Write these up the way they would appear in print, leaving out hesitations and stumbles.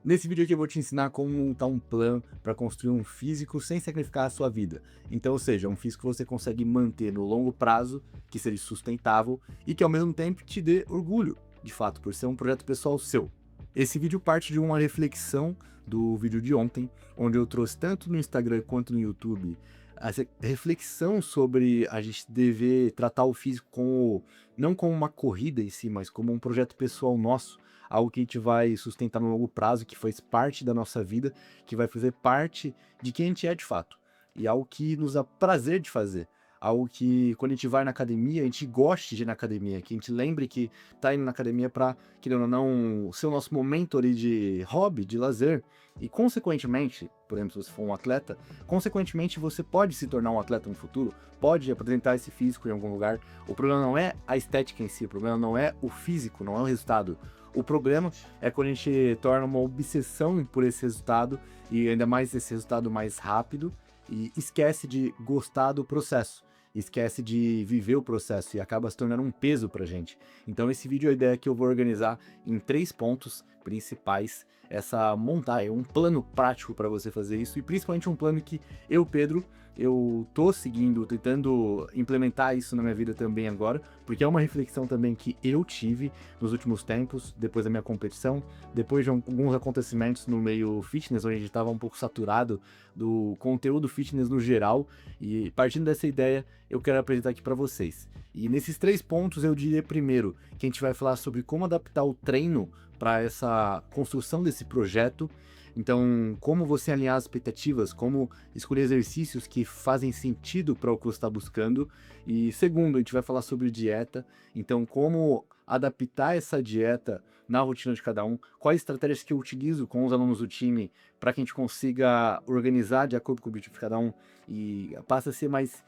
Nesse vídeo aqui eu vou te ensinar como montar um plano para construir um físico sem sacrificar a sua vida. Então, ou seja, um físico que você consegue manter no longo prazo, que seja sustentável e que ao mesmo tempo te dê orgulho, de fato, por ser um projeto pessoal seu. Esse vídeo parte de uma reflexão do vídeo de ontem, onde eu trouxe tanto no Instagram quanto no YouTube essa reflexão sobre a gente dever tratar o físico como, não como uma corrida em si, mas como um projeto pessoal nosso, algo que a gente vai sustentar no longo prazo, que faz parte da nossa vida, que vai fazer parte de quem a gente é de fato. E algo que nos dá prazer de fazer. Algo que, quando a gente vai na academia, a gente goste de ir na academia, que a gente lembre que tá indo na academia para, querendo ou não, ser o nosso momento ali de hobby, de lazer. E, consequentemente, por exemplo, se você for um atleta, consequentemente você pode se tornar um atleta no futuro, pode apresentar esse físico em algum lugar. O problema não é a estética em si, o problema não é o físico, não é o resultado. O problema é quando a gente torna uma obsessão por esse resultado, e ainda mais esse resultado mais rápido, e esquece de gostar do processo, esquece de viver o processo e acaba se tornando um peso pra gente. Então esse vídeo, a ideia é que eu vou organizar em 3 pontos principais essa montagem, um plano prático para você fazer isso, e principalmente um plano que eu, Pedro, eu tô seguindo, tentando implementar isso na minha vida também agora, porque é uma reflexão também que eu tive nos últimos tempos, depois da minha competição, depois de alguns acontecimentos no meio fitness, onde a gente estava um pouco saturado do conteúdo fitness no geral, e partindo dessa ideia, eu quero apresentar aqui para vocês. E nesses 3 pontos eu diria primeiro que a gente vai falar sobre como adaptar o treino para essa construção desse projeto. Então, como você alinhar as expectativas, como escolher exercícios que fazem sentido para o que você está buscando. E segundo, a gente vai falar sobre dieta, então como adaptar essa dieta na rotina de cada um, quais estratégias que eu utilizo com os alunos do time para que a gente consiga organizar de acordo com o objetivo de cada um e passa a ser mais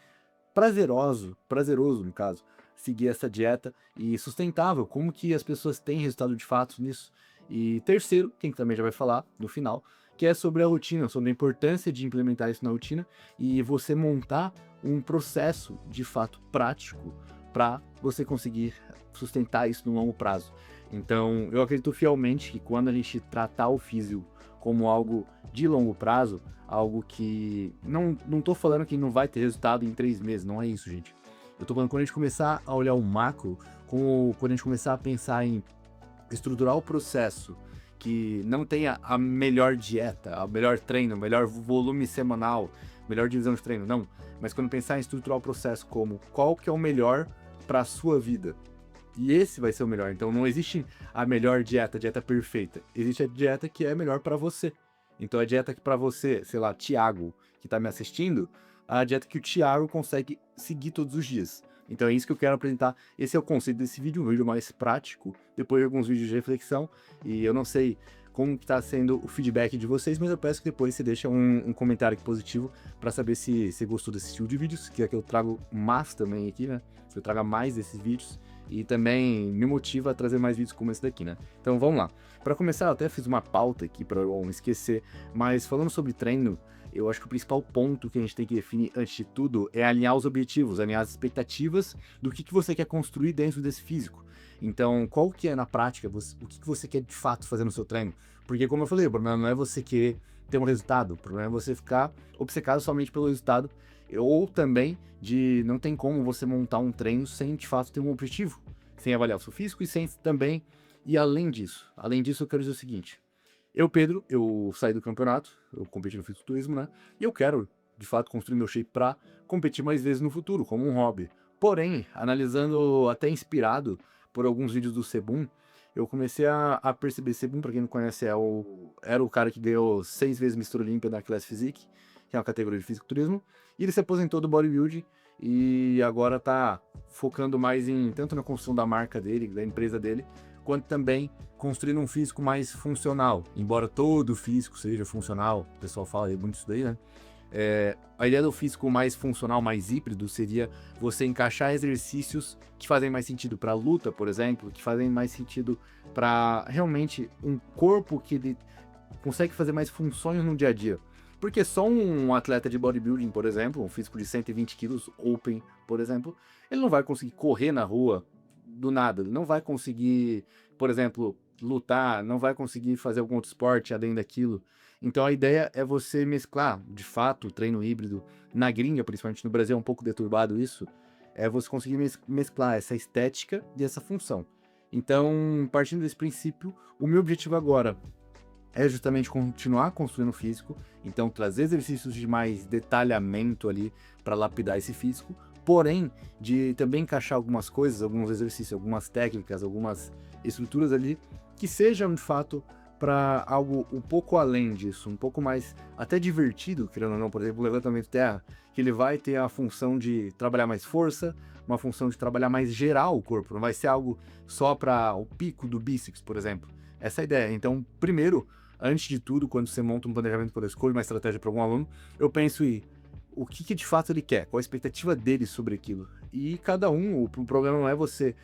prazeroso no caso, seguir essa dieta e sustentável, como que as pessoas têm resultado de fato nisso. E terceiro, quem também já vai falar no final, que é sobre a rotina, sobre a importância de implementar isso na rotina e você montar um processo de fato prático para você conseguir sustentar isso no longo prazo. Então, eu acredito fielmente que quando a gente tratar o físico como algo de longo prazo, algo que não tô falando que não vai ter resultado em 3 meses, não é isso, gente. Eu tô falando quando a gente começar a olhar o macro, como quando a gente começar a pensar em estruturar o processo que não tenha a melhor dieta, o melhor treino, o melhor volume semanal, melhor divisão de treino, não. Mas quando pensar em estruturar o processo como qual que é o melhor para a sua vida. E esse vai ser o melhor. Então não existe a melhor dieta, a dieta perfeita. Existe a dieta que é melhor para você. Então a dieta que para você, sei lá, Thiago, que tá me assistindo, a dieta que o Thiago consegue seguir todos os dias. Então é isso que eu quero apresentar. Esse é o conceito desse vídeo, um vídeo mais prático, depois de alguns vídeos de reflexão. E eu não sei como que tá sendo o feedback de vocês, mas eu peço que depois você deixe um comentário aqui positivo para saber se você gostou desse estilo de vídeos, que é que eu trago mais também aqui, né? Que eu traga mais desses vídeos e também me motiva a trazer mais vídeos como esse daqui, né? Então vamos lá. Para começar, eu até fiz uma pauta aqui para eu não esquecer, mas falando sobre treino, eu acho que o principal ponto que a gente tem que definir antes de tudo é alinhar os objetivos, alinhar as expectativas do que você quer construir dentro desse físico. Então, qual que é na prática, o que você quer de fato fazer no seu treino? Porque, como eu falei, o problema não é você querer ter um resultado, o problema é você ficar obcecado somente pelo resultado, ou também de não tem como você montar um treino sem de fato ter um objetivo, sem avaliar o seu físico e sem também. E além disso, eu quero dizer o seguinte: eu, Pedro, eu saí do campeonato, eu competi no fisiculturismo, né? E eu quero, de fato, construir meu shape pra competir mais vezes no futuro, como um hobby. Porém, analisando, até inspirado por alguns vídeos do Sebum, eu comecei a perceber. Sebum, pra quem não conhece, era o cara que ganhou 6 vezes Mr. Olímpia na Class Physique, que é uma categoria de fisiculturismo, e ele se aposentou do bodybuilding e agora tá focando mais em tanto na construção da marca dele, da empresa dele, quanto também construindo um físico mais funcional. Embora todo físico seja funcional, o pessoal fala muito isso daí, né? A ideia do físico mais funcional, mais híbrido, seria você encaixar exercícios que fazem mais sentido para luta, por exemplo, que fazem mais sentido para realmente um corpo que ele consegue fazer mais funções no dia a dia. Porque só um atleta de bodybuilding, por exemplo, um físico de 120 quilos, open, por exemplo, ele não vai conseguir correr na rua do nada, ele não vai conseguir, por exemplo, lutar, não vai conseguir fazer algum outro esporte além daquilo. Então a ideia é você mesclar, de fato, o treino híbrido na gringa, principalmente no Brasil é um pouco deturbado isso, é você conseguir mesclar essa estética e essa função. Então, partindo desse princípio, o meu objetivo agora é justamente continuar construindo o físico, então trazer exercícios de mais detalhamento ali para lapidar esse físico, porém de também encaixar algumas coisas, alguns exercícios, algumas técnicas, algumas estruturas ali que sejam de fato para algo um pouco além disso, um pouco mais até divertido, querendo ou não, por exemplo, o levantamento de terra, que ele vai ter a função de trabalhar mais força, uma função de trabalhar mais geral o corpo, não vai ser algo só para o pico do bíceps, por exemplo. Essa é a ideia. Então, primeiro, antes de tudo, quando você monta um planejamento, quando eu escolho uma estratégia para algum aluno, eu penso em o que de fato ele quer, qual a expectativa dele sobre aquilo. E cada um, o problema não é você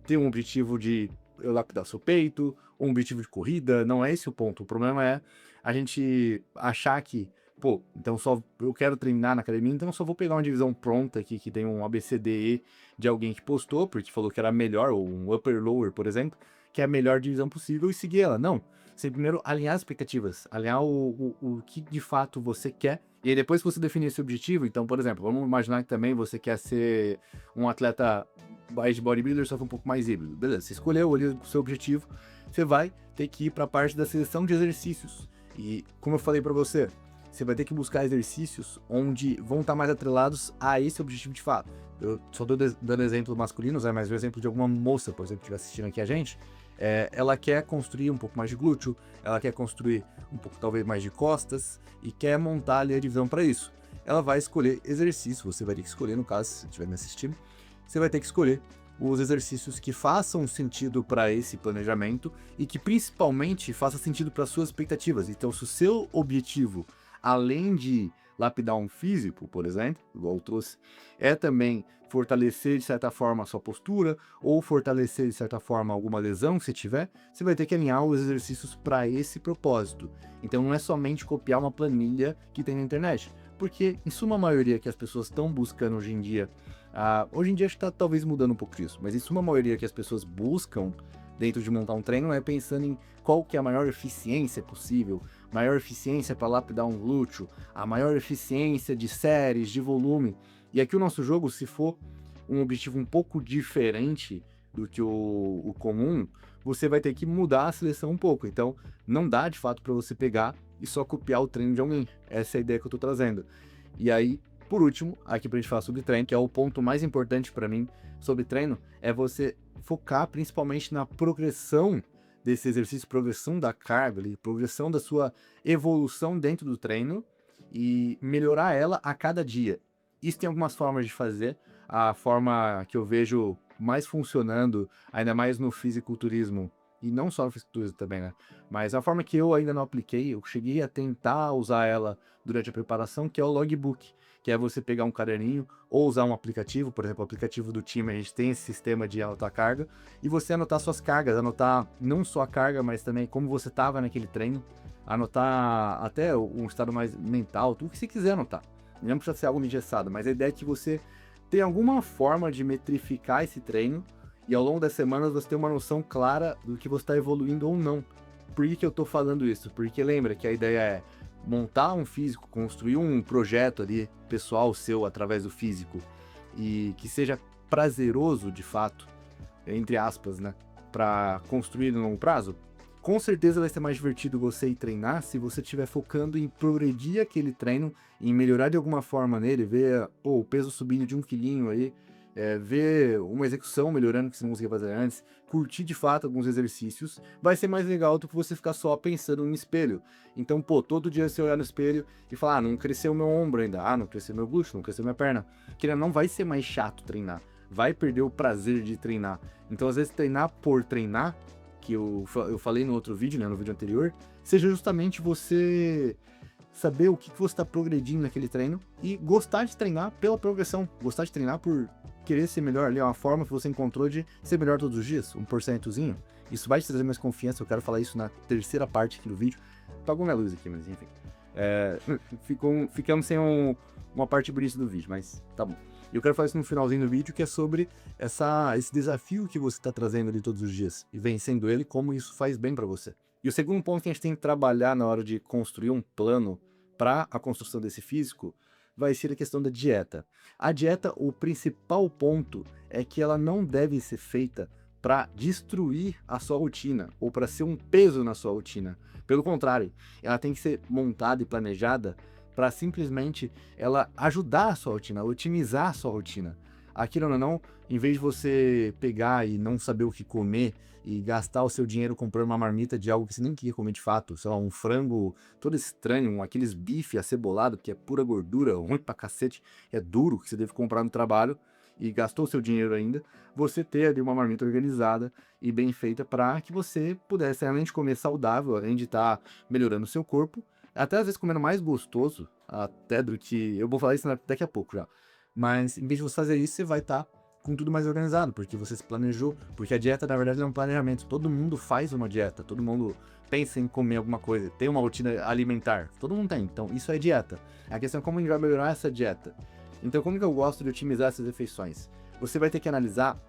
ter um objetivo de eu lapidar seu peito, ou um objetivo de corrida, não é esse o ponto. O problema é a gente achar que, pô, então só eu quero treinar na academia, então eu só vou pegar uma divisão pronta aqui que tem um ABCDE de alguém que postou, porque falou que era melhor, ou um upper lower, por exemplo, que é a melhor divisão possível e seguir ela. Não. Você primeiro alinhar as expectativas, alinhar o que de fato você quer. E aí depois que você definir esse objetivo, então, por exemplo, vamos imaginar que também você quer ser um atleta mais de bodybuilder, só que um pouco mais híbrido. Beleza, você escolheu ali o seu objetivo, você vai ter que ir para a parte da seleção de exercícios. E como eu falei para você, você vai ter que buscar exercícios onde vão estar mais atrelados a esse objetivo de fato. Eu só estou dando exemplos masculinos, mas o exemplo de alguma moça, por exemplo, que estiver assistindo aqui a gente, ela quer construir um pouco mais de glúteo, ela quer construir um pouco talvez mais de costas e quer montar ali a divisão para isso. Ela vai escolher exercício, você vai ter que escolher, no caso, se estiver me assistindo, você vai ter que escolher os exercícios que façam sentido para esse planejamento e que principalmente faça sentido para suas expectativas. Então, se o seu objetivo, além de lapidar um físico, por exemplo, igual eu trouxe, é também fortalecer de certa forma a sua postura ou fortalecer de certa forma alguma lesão que você tiver, você vai ter que alinhar os exercícios para esse propósito. Então não é somente copiar uma planilha que tem na internet, porque em suma maioria que as pessoas estão buscando hoje em dia acho que está talvez mudando um pouco disso, mas em suma maioria que as pessoas buscam dentro de montar um treino é pensando em qual que é a maior eficiência possível, maior eficiência para lapidar um glúteo, a maior eficiência de séries, de volume. E aqui o nosso jogo, se for um objetivo um pouco diferente do que o comum, você vai ter que mudar a seleção um pouco. Então, não dá de fato para você pegar e só copiar o treino de alguém. Essa é a ideia que eu estou trazendo. E aí, por último, aqui pra gente falar sobre treino, que é o ponto mais importante para mim sobre treino, é você focar principalmente na progressão desse exercício, progressão da carga, progressão da sua evolução dentro do treino e melhorar ela a cada dia. Isso tem algumas formas de fazer. A forma que eu vejo mais funcionando, ainda mais no fisiculturismo, e não só no fisiculturismo também, né? Mas a forma que eu ainda não apliquei, eu cheguei a tentar usar ela durante a preparação, que é o logbook, que é você pegar um caderninho ou usar um aplicativo, por exemplo, o aplicativo do time, a gente tem esse sistema de anotar carga, e você anotar suas cargas, anotar não só a carga, mas também como você estava naquele treino, anotar até um estado mais mental, tudo que você quiser anotar. Não precisa ser algo engessado, mas a ideia é que você tenha alguma forma de metrificar esse treino e ao longo das semanas você ter uma noção clara do que você está evoluindo ou não. Por que eu estou falando isso? Porque lembra que a ideia é montar um físico, construir um projeto ali pessoal seu através do físico e que seja prazeroso de fato, entre aspas, né, para construir no longo prazo. Com certeza vai ser mais divertido você ir treinar se você estiver focando em progredir aquele treino, em melhorar de alguma forma nele, ver o peso subindo de 1 quilinho aí, ver uma execução melhorando que você não conseguia fazer antes, curtir de fato alguns exercícios, vai ser mais legal do que você ficar só pensando no espelho. Então, todo dia você olhar no espelho e falar, não cresceu meu ombro ainda, não cresceu meu glúteo, não cresceu minha perna. Que não vai ser mais chato treinar, vai perder o prazer de treinar. Então, às vezes, treinar por treinar, que eu falei no outro vídeo, né, no vídeo anterior, seja justamente você saber o que você está progredindo naquele treino e gostar de treinar pela progressão, gostar de treinar por querer ser melhor ali, é uma forma que você encontrou de ser melhor todos os dias, 1%zinho. Isso vai te trazer mais confiança, eu quero falar isso na terceira parte aqui do vídeo. Apagou minha luz aqui, mas enfim. Ficamos sem uma parte bonita do vídeo, mas tá bom. E eu quero falar isso no finalzinho do vídeo, que é sobre esse desafio que você está trazendo ali todos os dias e vencendo ele, como isso faz bem para você. E o segundo ponto que a gente tem que trabalhar na hora de construir um plano para a construção desse físico vai ser a questão da dieta. A dieta, o principal ponto é que ela não deve ser feita para destruir a sua rotina ou para ser um peso na sua rotina. Pelo contrário, ela tem que ser montada e planejada para simplesmente ela ajudar a sua rotina, otimizar a sua rotina. Aquilo ou não, em vez de você pegar e não saber o que comer e gastar o seu dinheiro comprando uma marmita de algo que você nem queria comer de fato, sei lá, um frango todo estranho, aqueles bife acebolado, que é pura gordura, ruim pra cacete, é duro, que você deve comprar no trabalho, e gastou o seu dinheiro ainda, você ter ali uma marmita organizada e bem feita para que você pudesse, além de comer saudável, além de estar melhorando o seu corpo, até às vezes comendo mais gostoso, até do que... Eu vou falar isso daqui a pouco já. Mas em vez de você fazer isso, você vai estar com tudo mais organizado, porque você se planejou. Porque a dieta, na verdade, é um planejamento. Todo mundo faz uma dieta, todo mundo pensa em comer alguma coisa, tem uma rotina alimentar. Todo mundo tem, então isso é dieta. A questão é como a gente vai melhorar essa dieta. Então, como que eu gosto de otimizar essas refeições? Você vai ter que analisar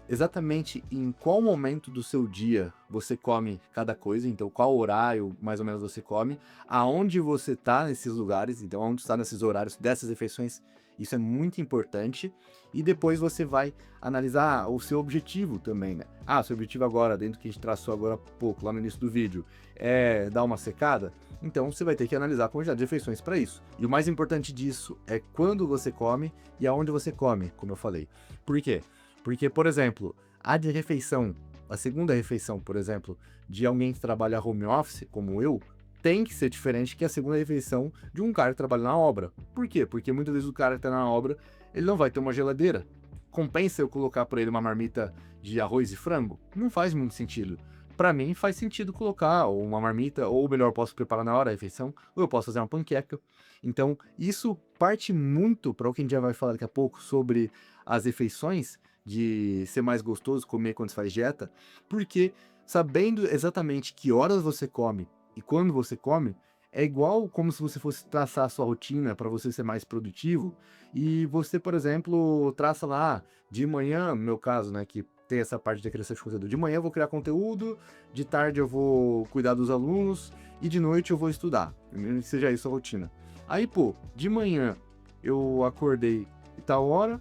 exatamente em qual momento do seu dia você come cada coisa, então qual horário mais ou menos você come, aonde você está nesses lugares, então onde está nesses horários dessas refeições, isso é muito importante, e depois você vai analisar o seu objetivo também, né? Seu objetivo agora, dentro do que a gente traçou agora há pouco, lá no início do vídeo, é dar uma secada, então você vai ter que analisar a quantidade de refeições para isso. E o mais importante disso é quando você come e aonde você come, como eu falei. Por quê? Porque, por exemplo, a segunda refeição, por exemplo, de alguém que trabalha home office, como eu, tem que ser diferente que a segunda refeição de um cara que trabalha na obra. Por quê? Porque muitas vezes o cara que tá na obra, ele não vai ter uma geladeira. Compensa eu colocar para ele uma marmita de arroz e frango? Não faz muito sentido. Para mim faz sentido colocar uma marmita, ou melhor, eu posso preparar na hora a refeição, ou eu posso fazer uma panqueca. Então, isso parte muito para o que a gente já vai falar daqui a pouco sobre as refeições, de ser mais gostoso comer quando você faz dieta, porque sabendo exatamente que horas você come e quando você come, é igual como se você fosse traçar a sua rotina para você ser mais produtivo, e você, por exemplo, traça lá de manhã, no meu caso, né, que tem essa parte da criação de conteúdo. De manhã eu vou criar conteúdo, de tarde eu vou cuidar dos alunos e de noite eu vou estudar. Que seja isso a rotina. Aí, pô, de manhã eu acordei e tal hora,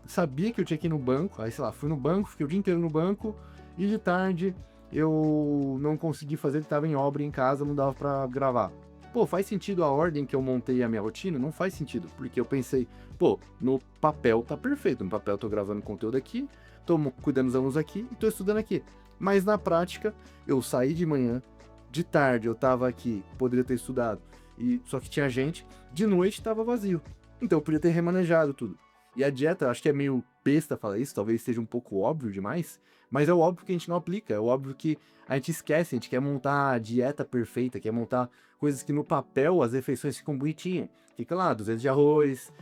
sabia que eu tinha que ir no banco, aí sei lá, fui no banco, fiquei o dia inteiro no banco, e de tarde eu não consegui fazer, estava em obra em casa, não dava pra gravar. Pô, faz sentido a ordem que eu montei a minha rotina? Não faz sentido, porque eu pensei, pô, no papel tá perfeito, no papel eu tô gravando conteúdo aqui, tô cuidando dos alunos aqui e tô estudando aqui. Mas na prática, eu saí de manhã, de tarde eu tava aqui, poderia ter estudado, e só que tinha gente, de noite tava vazio. Então eu podia ter remanejado tudo. E a dieta, acho que é meio besta falar isso, talvez seja um pouco óbvio demais, mas é o óbvio que a gente não aplica, é o óbvio que a gente esquece, a gente quer montar a dieta perfeita, quer montar coisas que no papel as refeições ficam bonitinhas. Fica lá, 200 de arroz,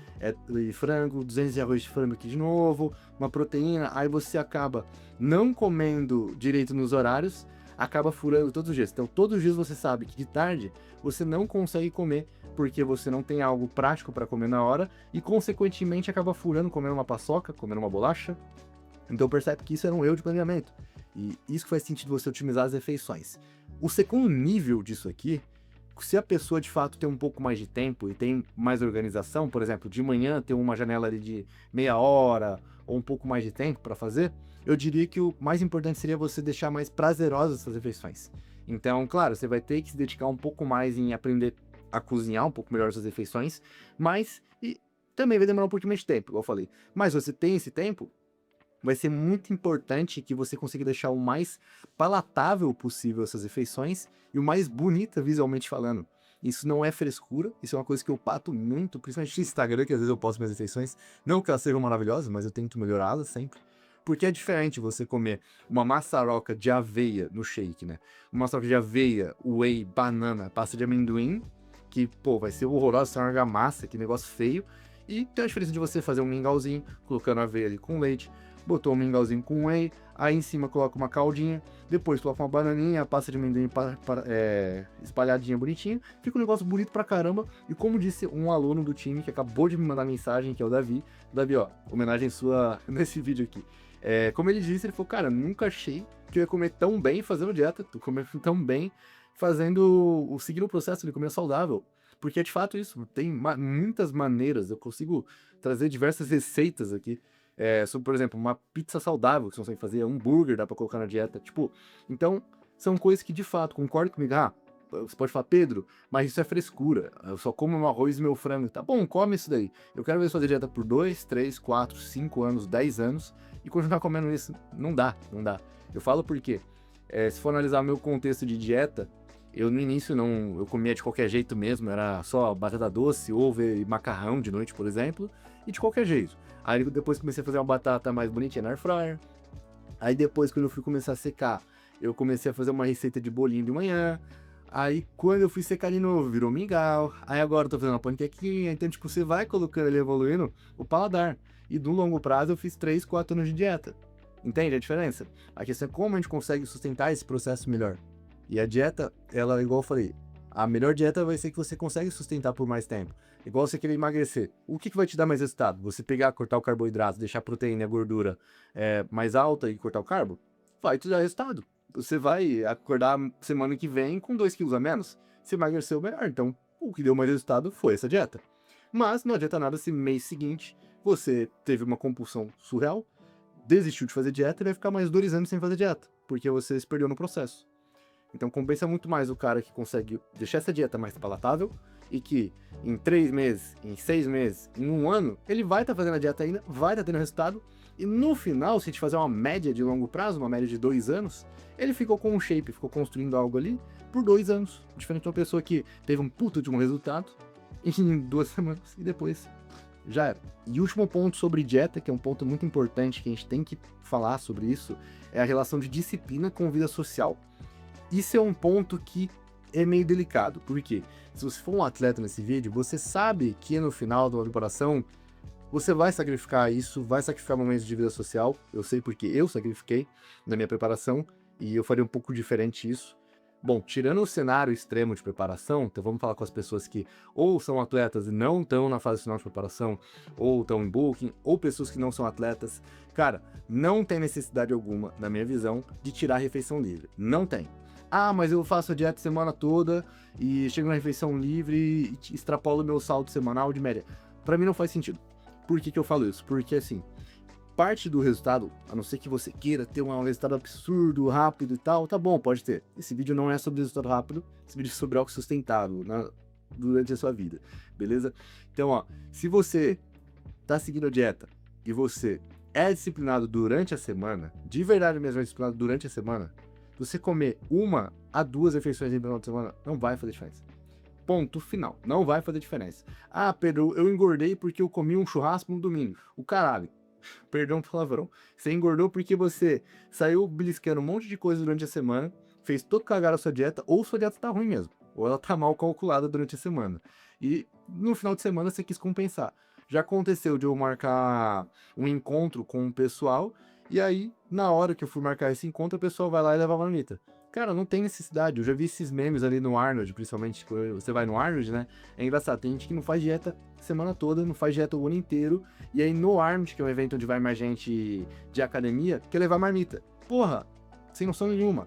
e frango, 200 de arroz de frango aqui de novo, uma proteína, aí você acaba não comendo direito nos horários, acaba furando todos os dias. Então todos os dias você sabe que de tarde você não consegue comer porque você não tem algo prático para comer na hora e consequentemente acaba furando, comendo uma paçoca, comendo uma bolacha. Então percebe que isso era um erro de planejamento. E isso que faz sentido você otimizar as refeições. O segundo nível disso aqui, se a pessoa de fato tem um pouco mais de tempo e tem mais organização, por exemplo, de manhã tem uma janela ali de meia hora ou um pouco mais de tempo para fazer, eu diria que o mais importante seria você deixar mais prazerosas essas refeições. Então, claro, você vai ter que se dedicar um pouco mais em aprender a cozinhar um pouco melhor essas refeições, mas e também vai demorar um pouquinho mais de tempo, igual eu falei. Mas você tem esse tempo, vai ser muito importante que você consiga deixar o mais palatável possível essas refeições e o mais bonita visualmente falando. Isso não é frescura, isso é uma coisa que eu pato muito, principalmente no Instagram, que às vezes eu posto minhas refeições. Não que elas sejam maravilhosas, mas eu tento melhorá-las sempre. Porque é diferente você comer uma maçaroca de aveia no shake, né? Uma maçaroca de aveia, whey, banana, pasta de amendoim, que, pô, vai ser horrorosa, ser uma argamassa, que negócio feio. E tem a diferença de você fazer um mingauzinho, colocando aveia ali com leite, botou um mingauzinho com whey, aí em cima coloca uma caldinha, depois coloca uma bananinha, pasta de amendoim espalhadinha bonitinha, fica um negócio bonito pra caramba, e como disse um aluno do time que acabou de me mandar mensagem, que é o Davi, ó, homenagem sua nesse vídeo aqui. Como ele disse, ele falou, cara, nunca achei que eu ia comer tão bem fazendo dieta, tô comendo tão bem seguindo o processo de comer saudável. Porque é de fato isso, tem muitas maneiras, eu consigo trazer diversas receitas aqui, sobre, por exemplo, uma pizza saudável que você consegue fazer, hambúrguer dá pra colocar na dieta, tipo, então, são coisas que de fato, concorda comigo, você pode falar, Pedro, mas isso é frescura, eu só como meu arroz e meu frango, tá bom, come isso daí, eu quero ver você fazer dieta por 2, 3, 4, 5 anos, 10 anos, e continuar comendo isso, não dá, eu falo porque, se for analisar meu contexto de dieta, eu no início eu comia de qualquer jeito mesmo, era só batata doce, ovo e macarrão de noite, por exemplo, e de qualquer jeito. Aí depois comecei a fazer uma batata mais bonitinha na air fryer. Aí depois, quando eu fui começar a secar, eu comecei a fazer uma receita de bolinho de manhã. Aí quando eu fui secar de novo, virou mingau. Aí agora eu tô fazendo uma panquequinha. Então, tipo, você vai colocando ali, evoluindo o paladar. E no longo prazo eu fiz 3, 4 anos de dieta. Entende a diferença? A questão é como a gente consegue sustentar esse processo melhor. E a dieta, ela, igual eu falei, a melhor dieta vai ser que você consegue sustentar por mais tempo. Igual você querer emagrecer. O que vai te dar mais resultado? Você pegar, cortar o carboidrato, deixar a proteína e a gordura mais alta e cortar o carbo? Vai te dar resultado. Você vai acordar semana que vem com 2 quilos a menos. Você emagreceu melhor. Então, o que deu mais resultado foi essa dieta. Mas não adianta nada se mês seguinte você teve uma compulsão surreal, desistiu de fazer dieta e vai ficar mais 2 anos sem fazer dieta. Porque você se perdeu no processo. Então compensa muito mais o cara que consegue deixar essa dieta mais palatável e que em 3 meses, em 6 meses, em 1 ano, ele vai estar fazendo a dieta ainda, vai estar tendo resultado, e no final, se a gente fazer uma média de longo prazo, uma média de 2 anos, ele ficou com um shape, ficou construindo algo ali por 2 anos. Diferente de uma pessoa que teve um puta de um resultado em 2 semanas e depois já era. E último ponto sobre dieta, que é um ponto muito importante que a gente tem que falar sobre isso, é a relação de disciplina com vida social. Isso é um ponto que é meio delicado, porque se você for um atleta nesse vídeo, você sabe que no final de uma preparação, você vai sacrificar isso, vai sacrificar momentos de vida social, eu sei porque eu sacrifiquei na minha preparação, e eu faria um pouco diferente isso. Bom, tirando o cenário extremo de preparação, então vamos falar com as pessoas que ou são atletas e não estão na fase final de preparação, ou estão em booking, ou pessoas que não são atletas. Cara, não tem necessidade alguma, na minha visão, de tirar a refeição livre. Não tem. Mas eu faço a dieta semana toda e chego na refeição livre e extrapolo meu saldo semanal de média. Pra mim não faz sentido. Por que eu falo isso? Porque assim, parte do resultado, a não ser que você queira ter um resultado absurdo, rápido e tal, tá bom, pode ter. Esse vídeo não é sobre resultado rápido, esse vídeo é sobre algo sustentável durante a sua vida, beleza? Então, ó, se você tá seguindo a dieta e você é disciplinado durante a semana, de verdade mesmo é disciplinado durante a semana, você comer 1 a 2 refeições no final de semana não vai fazer diferença. Ponto final. Não vai fazer diferença. Pedro, eu engordei porque eu comi um churrasco no domingo. O caralho. Perdão o palavrão. Você engordou porque você saiu beliscando um monte de coisa durante a semana, fez todo cagar a sua dieta, ou sua dieta tá ruim mesmo. Ou ela tá mal calculada durante a semana. E no final de semana você quis compensar. Já aconteceu de eu marcar um encontro com o pessoal, e aí, na hora que eu fui marcar esse encontro, o pessoal vai lá e leva a marmita. Cara, não tem necessidade. Eu já vi esses memes ali no Arnold, principalmente quando você vai no Arnold, né? É engraçado, tem gente que não faz dieta semana toda, não faz dieta o ano inteiro. E aí no Arnold, que é um evento onde vai mais gente de academia, quer levar marmita. Porra, sem noção nenhuma.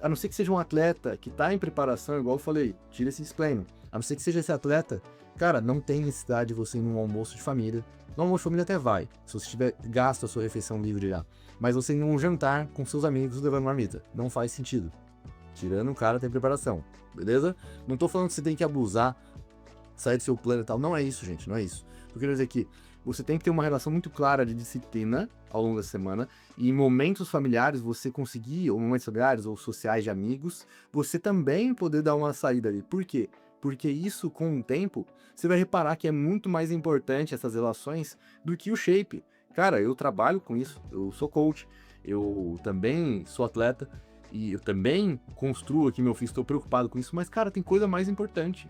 A não ser que seja um atleta que tá em preparação, igual eu falei, tira esse disclaimer. A não ser que seja esse atleta, cara, não tem necessidade de você ir num almoço de família. No almoço de família até vai, se você tiver gasto a sua refeição livre já. Mas você ir num jantar com seus amigos levando marmita. Não faz sentido. Tirando o cara tem preparação, beleza? Não tô falando que você tem que abusar, sair do seu plano e tal. Não é isso, gente, não é isso. Eu quero dizer que você tem que ter uma relação muito clara de disciplina ao longo da semana, e em momentos familiares você conseguir, ou momentos familiares ou sociais de amigos, você também poder dar uma saída ali. Por quê? Porque isso, com o tempo, você vai reparar que é muito mais importante essas relações do que o shape. Cara, eu trabalho com isso, eu sou coach, eu também sou atleta, e eu também construo aqui meu ofício, estou preocupado com isso, mas, cara, tem coisa mais importante.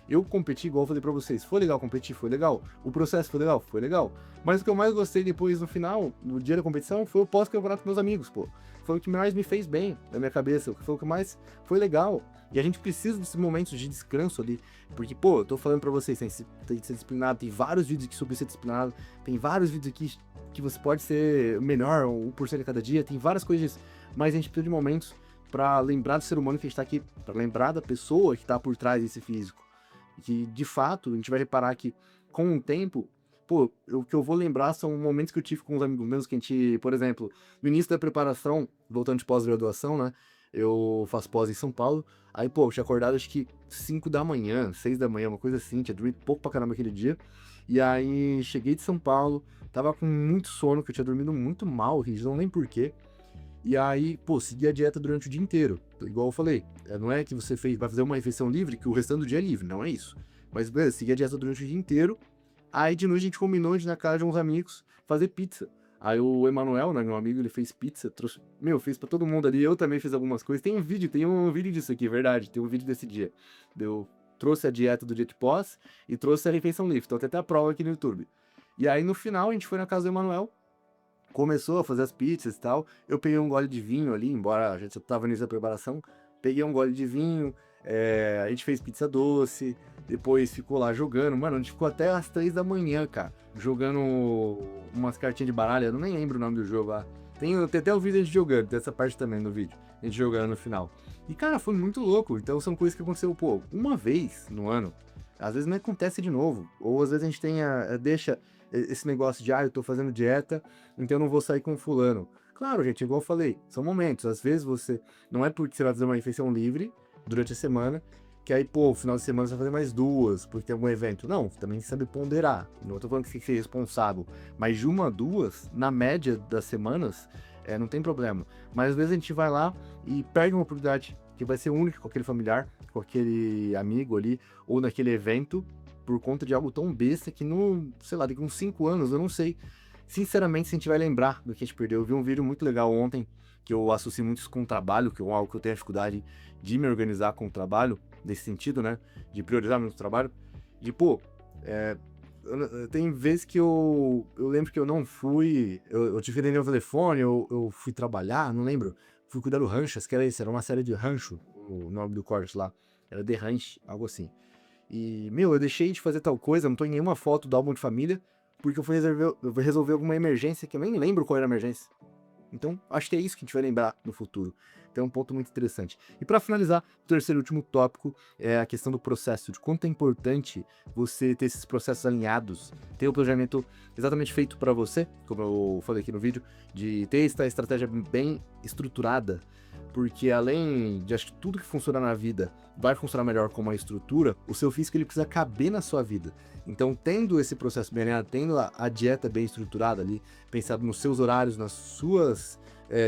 Eu competi, igual eu falei pra vocês, foi legal competir? Foi legal. O processo foi legal? Foi legal. Mas o que eu mais gostei depois, no final, no dia da competição, foi o pós-campeonato com meus amigos, pô. Foi o que mais me fez bem na minha cabeça, foi o que mais foi legal. E a gente precisa desses momentos de descanso ali, porque, pô, eu tô falando pra vocês, tem que ser disciplinado, tem vários vídeos aqui sobre ser disciplinado, tem vários vídeos aqui que você pode ser melhor, 1% a cada dia, tem várias coisas, mas a gente precisa de momentos pra lembrar do ser humano que a gente tá aqui, pra lembrar da pessoa que tá por trás desse físico. Que, de fato, a gente vai reparar que, com o tempo, pô, o que eu vou lembrar são momentos que eu tive com os amigos meus, que a gente, por exemplo, no início da preparação, voltando de pós-graduação, né, eu faço pós em São Paulo, aí, pô, eu tinha acordado acho que 5 da manhã, 6 da manhã, uma coisa assim, tinha dormido pouco pra caramba aquele dia, e aí cheguei de São Paulo, tava com muito sono, que eu tinha dormido muito mal, gente, não lembro porquê, e aí, pô, segui a dieta durante o dia inteiro. Igual eu falei, não é que você vai fazer uma refeição livre que o restante do dia é livre, não é isso. Mas beleza, segui a dieta durante o dia inteiro. Aí de noite a gente combinou de ir na casa de uns amigos fazer pizza. Aí o Emanuel, né, meu amigo, ele fez pizza, trouxe, fez pra todo mundo ali. Eu também fiz algumas coisas. Tem um vídeo disso aqui, verdade. Tem um vídeo desse dia. Eu trouxe a dieta do dia de pós e trouxe a refeição livre. Então tem até a prova aqui no YouTube. E aí no final a gente foi na casa do Emanuel, começou a fazer as pizzas e tal, eu peguei um gole de vinho ali, embora a gente tava nisso da preparação, peguei um gole de vinho, a gente fez pizza doce, depois ficou lá jogando, mano, a gente ficou até as 3 da manhã, cara, jogando umas cartinhas de baralho, eu não nem lembro o nome do jogo lá. Tem até o vídeo a gente jogando, dessa parte também no vídeo, a gente jogando no final. E, cara, foi muito louco, então são coisas que aconteceu, pô, uma vez no ano, às vezes não acontece de novo, ou às vezes a gente deixa esse negócio de, eu tô fazendo dieta, então eu não vou sair com fulano. Claro, gente, igual eu falei, são momentos. Às vezes você. Não é porque você vai fazer uma refeição livre durante a semana, que aí, pô, no final de semana você vai fazer mais duas, porque tem algum evento. Não, também sabe ponderar. Não tô falando que você tem que ser responsável. Mas de uma a duas, na média das semanas, não tem problema. Mas às vezes a gente vai lá e perde uma oportunidade que vai ser única com aquele familiar, com aquele amigo ali, ou naquele evento, por conta de algo tão besta que não, sei lá, daqui uns 5 anos, eu não sei. Sinceramente, se a gente vai lembrar do que a gente perdeu. Eu vi um vídeo muito legal ontem, que eu associo muito isso com o trabalho, que é algo que eu tenho dificuldade de me organizar com o trabalho, nesse sentido, né? De priorizar meu trabalho. De, pô, tem vezes que eu lembro que eu não fui, eu tive que atender o telefone, eu fui trabalhar, não lembro. Fui cuidar do rancho, acho que era isso, era uma série de rancho, o nome do corte lá. Era The Ranch, algo assim. E, eu deixei de fazer tal coisa, não tô em nenhuma foto do álbum de família, porque eu fui resolver alguma emergência que eu nem lembro qual era a emergência. Então, acho que é isso que a gente vai lembrar no futuro. Então é um ponto muito interessante. E para finalizar, o terceiro e último tópico é a questão do processo, de quanto é importante você ter esses processos alinhados, ter o planejamento exatamente feito para você, como eu falei aqui no vídeo, de ter essa estratégia bem estruturada, porque além de acho que tudo que funciona na vida vai funcionar melhor com uma estrutura, o seu físico ele precisa caber na sua vida. Então, tendo esse processo bem alinhado, tendo a dieta bem estruturada ali, pensado nos seus horários, nas suas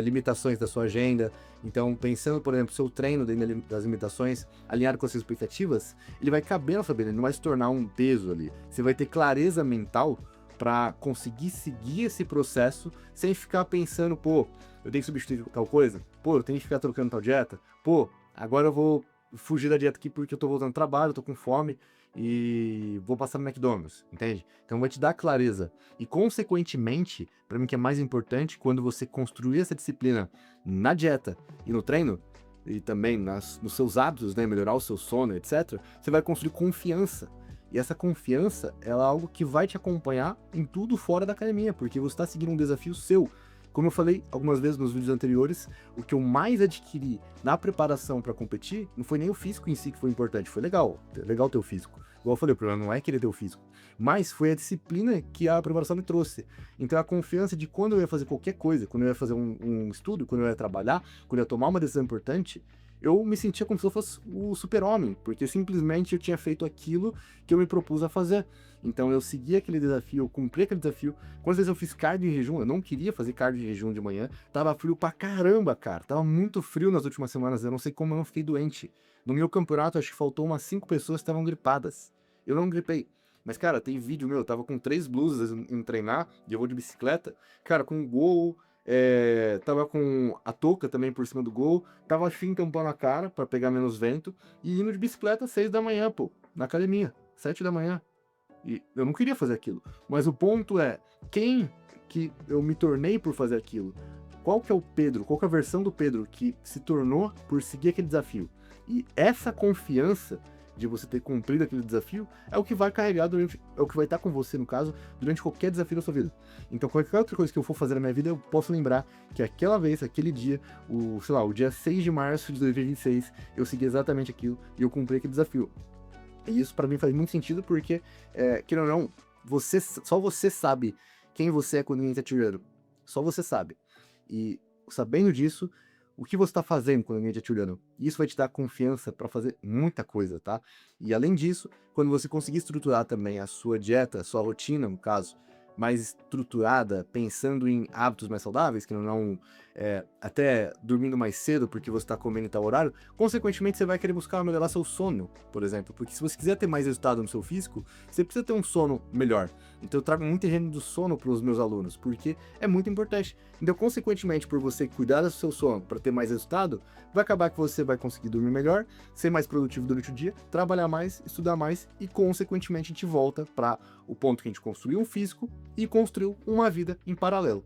limitações da sua agenda, então pensando, por exemplo, seu treino dentro das limitações, alinhado com as suas expectativas, ele vai caber na sua vida, ele não vai se tornar um peso ali. Você vai ter clareza mental para conseguir seguir esse processo sem ficar pensando, pô, eu tenho que substituir tal coisa, pô, eu tenho que ficar trocando tal dieta, pô, agora eu vou fugir da dieta aqui porque eu tô voltando ao trabalho, eu tô com fome e vou passar no McDonald's, entende? Então vai te dar clareza. E consequentemente, para mim que é mais importante, quando você construir essa disciplina na dieta e no treino, e também nos seus hábitos, né, melhorar o seu sono, etc., você vai construir confiança. E essa confiança, ela é algo que vai te acompanhar em tudo fora da academia, porque você está seguindo um desafio seu. Como eu falei algumas vezes nos vídeos anteriores, o que eu mais adquiri na preparação para competir não foi nem o físico em si que foi importante, foi legal ter o físico. Igual eu falei, o problema não é querer ter o físico, mas foi a disciplina que a preparação me trouxe. Então a confiança de quando eu ia fazer qualquer coisa, quando eu ia fazer um estudo, quando eu ia trabalhar, quando eu ia tomar uma decisão importante, eu me sentia como se eu fosse o super-homem, porque simplesmente eu tinha feito aquilo que eu me propus a fazer. Então eu segui aquele desafio, eu cumpri aquele desafio. Quantas vezes eu fiz cardio em jejum? Eu não queria fazer cardio em jejum de manhã. Tava frio pra caramba, cara. Tava muito frio nas últimas semanas. Eu não sei como eu não fiquei doente. No meu campeonato, acho que faltou umas 5 pessoas que estavam gripadas. Eu não gripei. Mas, cara, tem vídeo meu, eu tava com 3 blusas em treinar, e eu vou de bicicleta. Cara, com gol, tava com a touca também por cima do gol, tava afim tampando a cara pra pegar menos vento, e indo de bicicleta às 6 da manhã, pô. na academia, 7 da manhã. E eu não queria fazer aquilo. Mas o ponto é, quem que eu me tornei por fazer aquilo? Qual que é o Pedro? Qual que é a versão do Pedro que se tornou por seguir aquele desafio? E essa confiança de você ter cumprido aquele desafio é o que vai carregar durante, é o que vai estar com você, no caso, durante qualquer desafio da sua vida. Então, qualquer outra coisa que eu for fazer na minha vida, eu posso lembrar que aquela vez, aquele dia, sei lá, o dia 6 de março de 2026, eu segui exatamente aquilo e eu cumpri aquele desafio. E isso pra mim faz muito sentido porque, querendo ou não, só você sabe quem você é quando ninguém tá te olhando. Só você sabe. E sabendo disso, o que você tá fazendo quando ninguém tá te olhando? Isso vai te dar confiança pra fazer muita coisa, tá? E além disso, quando você conseguir estruturar também a sua dieta, a sua rotina, no caso, mais estruturada, pensando em hábitos mais saudáveis, que não até dormindo mais cedo porque você está comendo em tal horário, consequentemente você vai querer buscar melhorar seu sono, por exemplo, porque se você quiser ter mais resultado no seu físico, você precisa ter um sono melhor. Então eu trago muito higiene do sono para os meus alunos, porque é muito importante. Então, consequentemente, por você cuidar do seu sono para ter mais resultado, vai acabar que você vai conseguir dormir melhor, ser mais produtivo durante o dia, trabalhar mais, estudar mais e, consequentemente, a gente volta para o ponto que a gente construiu um físico e construiu uma vida em paralelo.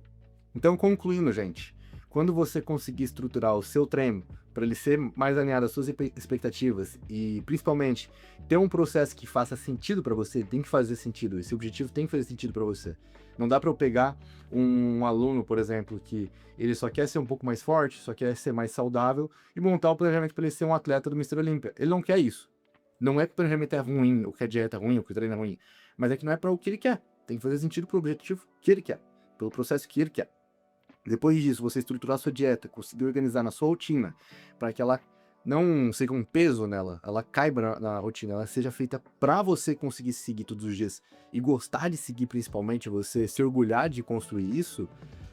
Então, concluindo, gente, quando você conseguir estruturar o seu treino para ele ser mais alinhado às suas expectativas e, principalmente, ter um processo que faça sentido para você, tem que fazer sentido, esse objetivo tem que fazer sentido para você. Não dá para eu pegar um aluno, por exemplo, que ele só quer ser um pouco mais forte, só quer ser mais saudável e montar o planejamento para ele ser um atleta do Mr. Olympia. Ele não quer isso. Não é que o planejamento é ruim, ou que a dieta é ruim, ou que o treino é ruim, mas é que não é para o que ele quer. Tem que fazer sentido pro objetivo que ele quer, pelo processo que ele quer. Depois disso, você estruturar a sua dieta, conseguir organizar na sua rotina, para que ela não seja um peso nela, ela caiba na rotina, ela seja feita para você conseguir seguir todos os dias e gostar de seguir, principalmente, você se orgulhar de construir isso,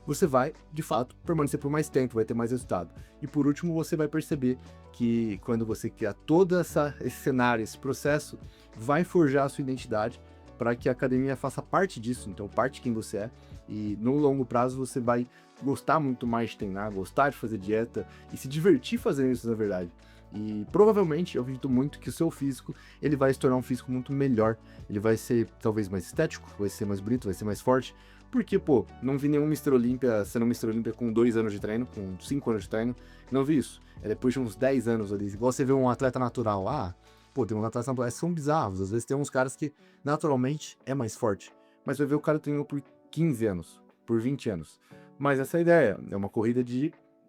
você vai, de fato, permanecer por mais tempo, vai ter mais resultado. E por último, você vai perceber que quando você criar todo esse cenário, esse processo, vai forjar a sua identidade para que a academia faça parte disso, então parte de quem você é, e no longo prazo você vai gostar muito mais de treinar, gostar de fazer dieta e se divertir fazendo isso, na verdade. E provavelmente eu acredito muito que o seu físico, ele vai se tornar um físico muito melhor, ele vai ser talvez mais estético, vai ser mais bonito, vai ser mais forte, porque, pô, não vi nenhum Mr. Olympia sendo Mr. Olympia com 2 anos de treino, com 5 anos de treino, não vi isso. É depois de uns 10 anos ali, igual você vê um atleta natural, pô, tem uns atletas naturais que são bizarros, às vezes tem uns caras que naturalmente é mais forte, mas vai ver o cara treinou por 15 anos, por 20 anos. Mas essa é a ideia, é uma corrida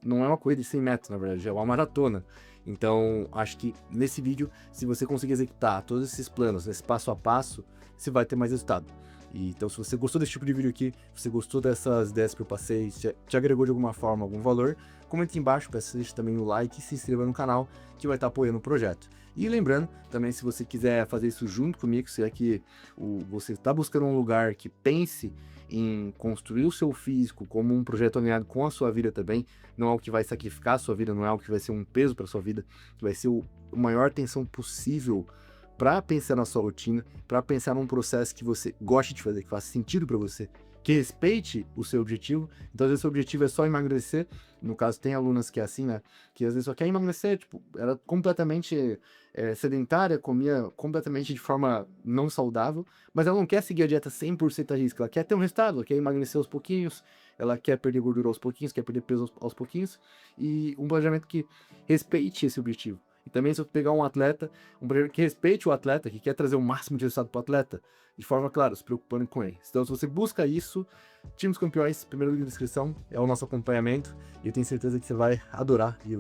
não é uma corrida de 100 metros, na verdade, é uma maratona. Então, acho que nesse vídeo, se você conseguir executar todos esses planos, esse passo a passo, você vai ter mais resultado. Então, se você gostou desse tipo de vídeo aqui, se você gostou dessas ideias que eu passei, te agregou de alguma forma algum valor, comente embaixo, deixe também o like e se inscreva no canal, que vai estar apoiando o projeto. E lembrando, também, se você quiser fazer isso junto comigo, se é que você está buscando um lugar que pense em construir o seu físico como um projeto alinhado com a sua vida também, não é o que vai sacrificar a sua vida, não é o que vai ser um peso para sua vida, que vai ser a maior atenção possível para pensar na sua rotina, para pensar num processo que você goste de fazer, que faça sentido para você, que respeite o seu objetivo. Então, às vezes, o seu objetivo é só emagrecer. No caso, tem alunas que é assim, né? Que às vezes só quer emagrecer, tipo, ela completamente sedentária, comia completamente de forma não saudável, mas ela não quer seguir a dieta 100% à risca, ela quer ter um resultado, ela quer emagrecer aos pouquinhos, ela quer perder gordura aos pouquinhos, quer perder peso aos pouquinhos, e um planejamento que respeite esse objetivo. E também, se eu pegar um atleta, um planejamento que respeite o atleta, que quer trazer o máximo de resultado para o atleta, de forma, claro, se preocupando com ele. Então, se você busca isso, Time dos Campeões, primeiro link na descrição, é o nosso acompanhamento, e eu tenho certeza que você vai adorar, e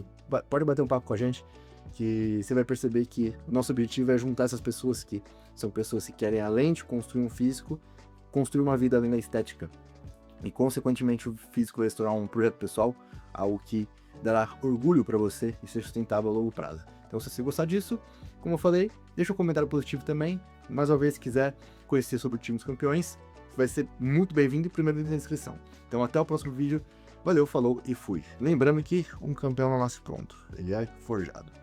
pode bater um papo com a gente, que você vai perceber que o nosso objetivo é juntar essas pessoas que são pessoas que querem, além de construir um físico, construir uma vida além da estética. E, consequentemente, o físico vai se tornar um projeto pessoal, algo que dará orgulho para você e ser sustentável a longo prazo. Então, se você gostar disso, como eu falei, deixa um comentário positivo também. Mais uma vez, se quiser conhecer sobre o Time dos Campeões, vai ser muito bem-vindo e primeiro link na descrição. Então, até o próximo vídeo. Valeu, falou e fui. Lembrando que um campeão não nasce pronto, ele é forjado.